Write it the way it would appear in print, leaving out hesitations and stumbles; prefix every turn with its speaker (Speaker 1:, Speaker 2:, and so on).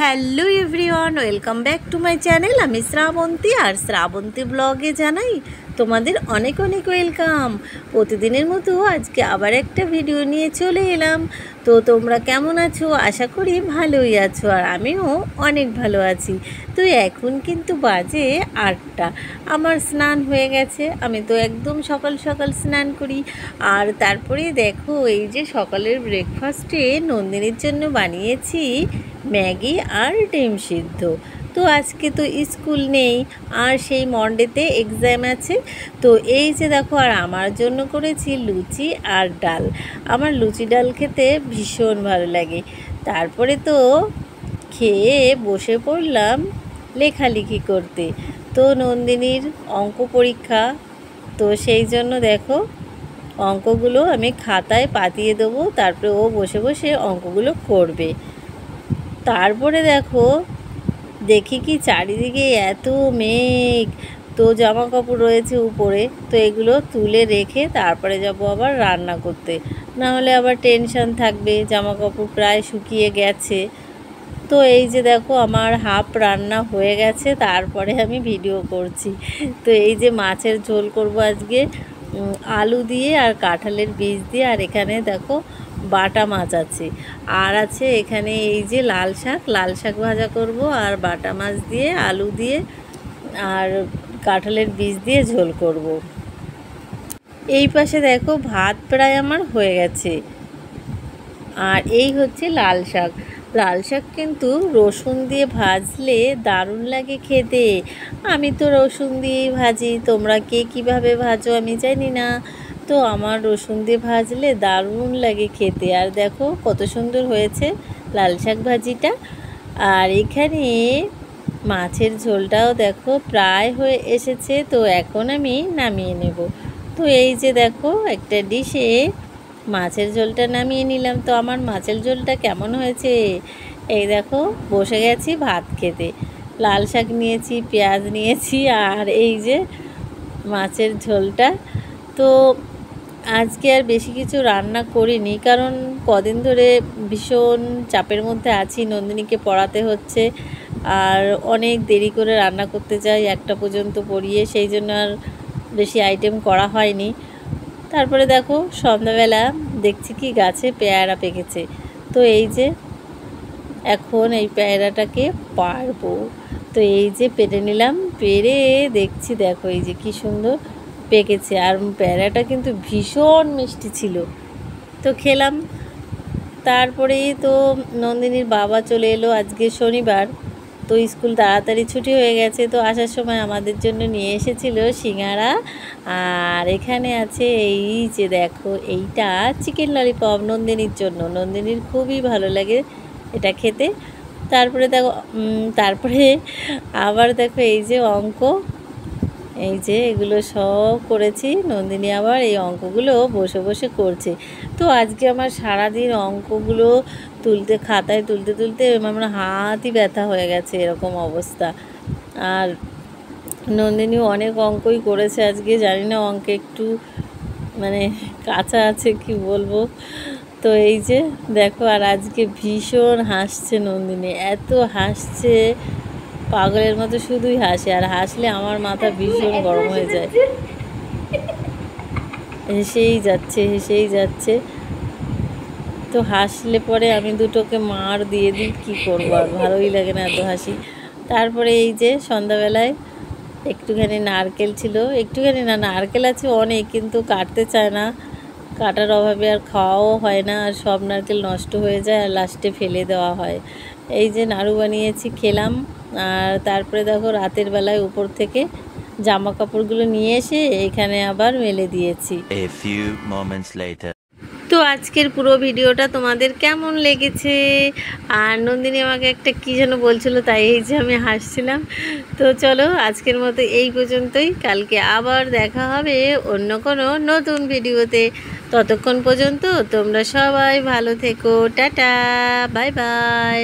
Speaker 1: Hello everyone, welcome back to my channel. আমি শ্রাবন্তী, আর শ্রাবন্তী ব্লগে জানাই তোমাদের অনেক অনেক ওয়েলকাম। প্রতিদিনের মতো আজকে আবার একটা ভিডিও নিয়ে চলে এলাম। তো তোমরা কেমন আছো? আশা করি ভালোই আছো, আর আমিও অনেক ভালো আছি। তো এখন কিন্তু বাজে 8টা। আমার স্নান হয়ে গেছে, আমি তো একদম সকাল সকাল স্নান করি। আর তারপরে দেখো, এই যে সকালের ব্রেকফাস্টে নন্দিনীর জন্য বানিয়েছি ম্যাগি আর ডিম সিদ্ধ। তো আজকে তো স্কুল নেই, আর সেই মন্ডেতে এক্সাম আছে। তো এই যে দেখো, আর আমার জন্য করেছি লুচি আর ডাল। আমার লুচি ডাল খেতে ভীষণ ভালো লাগে। তারপরে তো খেয়ে বসে পড়লাম লেখালেখি করতে। তো নন্দিনীর অঙ্ক পরীক্ষা, তো সেই জন্য দেখো অঙ্কগুলো আমি খাতায় পাতিয়ে দেবো, তারপরে ও বসে বসে অঙ্কগুলো করবে। তারপরে দেখি কি চারিদিকে এত মেঘ, তো জামা কাপড় রয়েছে উপরে, তো এগুলো তুলে রেখে তারপরে যাব আবার রান্না করতে, না হলে আবার টেনশন থাকবে। জামা কাপড় প্রায় শুকিয়ে গেছে। তো এই যে দেখো, আমার হাফ রান্না হয়ে গেছে, তারপরে আমি ভিডিও করছি। তো এই যে মাছের ঝোল করব আজকে, আলু দিয়ে আর কাঁঠালের বীজ দিয়ে। আর এখানে দেখো বাটা মাছ আছে, আর আছে এখানে এই যে লাল শাক ভাজা করব, আর বাটা মাছ দিয়ে আলু দিয়ে আর কাঁঠালের বীজ দিয়ে ঝোল করব। এই পাশে দেখো ভাত প্রায় আমার হয়ে গেছে। আর এই হচ্ছে লাল শাক কিন্তু রসুন দিয়ে ভাজলে দারুণ লাগে খেতে। আমি তো রসুন দিয়েই ভাজি, তোমরা কে কীভাবে ভাজো আমি জানি না। তো আমার রসুন দিয়ে ভাজলে দারুণ লাগে খেতে। আর দেখো কত সুন্দর হয়েছে লাল শাক ভাজিটা। আর এখানে মাছের ঝোলটাও দেখো প্রায় হয়ে এসেছে, তো এখন আমি নামিয়ে নেব। তো এই যে দেখো একটা ডিশে মাছের ঝোলটা নামিয়ে নিলাম। তো আমার মাছের ঝোলটা কেমন হয়েছে এই দেখো, বসে গেছি ভাত খেতে। লাল শাক নিয়েছি, পেঁয়াজ নিয়েছি, আর এই যে মাছের ঝোলটা। তো আজকে আর বেশি কিছু রান্না করিনি, কারণ কদিন ধরে ভীষণ চাপের মধ্যে আছি, নন্দিনীকে পড়াতে হচ্ছে, আর অনেক দেরি করে রান্না করতে যাই, 1টা পর্যন্ত পড়িয়ে, সেই জন্য আর বেশি আইটেম করা হয়নি। তারপরে দেখো সন্ধ্যাবেলা দেখছি কি গাছে পেয়ারা পেকেছে। তো এই যে এখন এই পেয়ারাটাকে পারবো। তো এই যে পেরে নিলাম, পেরে দেখছি দেখো এই যে কি সুন্দর পেকেছে। আর পেয়ারাটা কিন্তু ভীষণ মিষ্টি ছিল। তো খেলাম। তারপরেই তো নন্দিনীর বাবা চলে এলো, আজকে শনিবার, তো স্কুল তাড়াতাড়ি ছুটি হয়ে গেছে। তো আসার সময় আমাদের জন্য নিয়ে এসেছিল সিঙ্গারা। আর এখানে আছে এই যে দেখো, এইটা চিকেন ললিপপ নন্দিনীর জন্য। নন্দিনীর খুবই ভালো লাগে এটা খেতে। তারপরে আবার দেখো এই যে অঙ্ক, এই যে এগুলো সব করেছি। নন্দিনী আবার এই অঙ্কগুলো বসে বসে করছে। তো আজকে আমার সারাদিন অঙ্কগুলো খাতায় তুলতে আমার হাতই ব্যথা হয়ে গেছে, এরকম অবস্থা। আর নন্দিনী অনেক অঙ্কই করেছে আজকে, জানি না অঙ্কে একটু মানে কাঁচা আছে কি বলবো। তো এই যে দেখো, আর আজকে ভীষণ হাসছে নন্দিনী, এত হাসছে পাগলের মতো, শুধুই হাসে। আর হাসলে আমার মাথা ভীষণ গরম হয়ে যায়। হেসেই যাচ্ছে। তো হাসলে পরে আমি দুটোকে মার দিয়ে দিই, কী করবো, আর ভালোই লাগে না এত হাসি। তারপরে এই যে সন্ধ্যাবেলায় একটুখানি নারকেল ছিল, একটুখানি না, নারকেল আছে অনেক, কিন্তু কাটতে চায় না, কাটার অভাবে আর খাওয়াও হয় না, আর সব নারকেল নষ্ট হয়ে যায়, আর লাস্টে ফেলে দেওয়া হয়। এই যে নাড়ু বানিয়েছি, খেলাম। আর তারপরে দেখো রাতের বেলায় উপর থেকে জামা কাপড়গুলো নিয়ে এসে এখানে আবার মেলে দিয়েছি। তো আজকের পুরো ভিডিওটা তোমাদের কেমন লেগেছে? আর নন্দিনী আমাকে একটা কী যেন বলছিল, তাই এই যে আমি হাসছিলাম। তো চলো আজকের মতো এই পর্যন্তই, কালকে আবার দেখা হবে অন্য কোনো নতুন ভিডিওতে। ততক্ষণ পর্যন্ত তোমরা সবাই ভালো থেকো, টাটা, বাই বাই।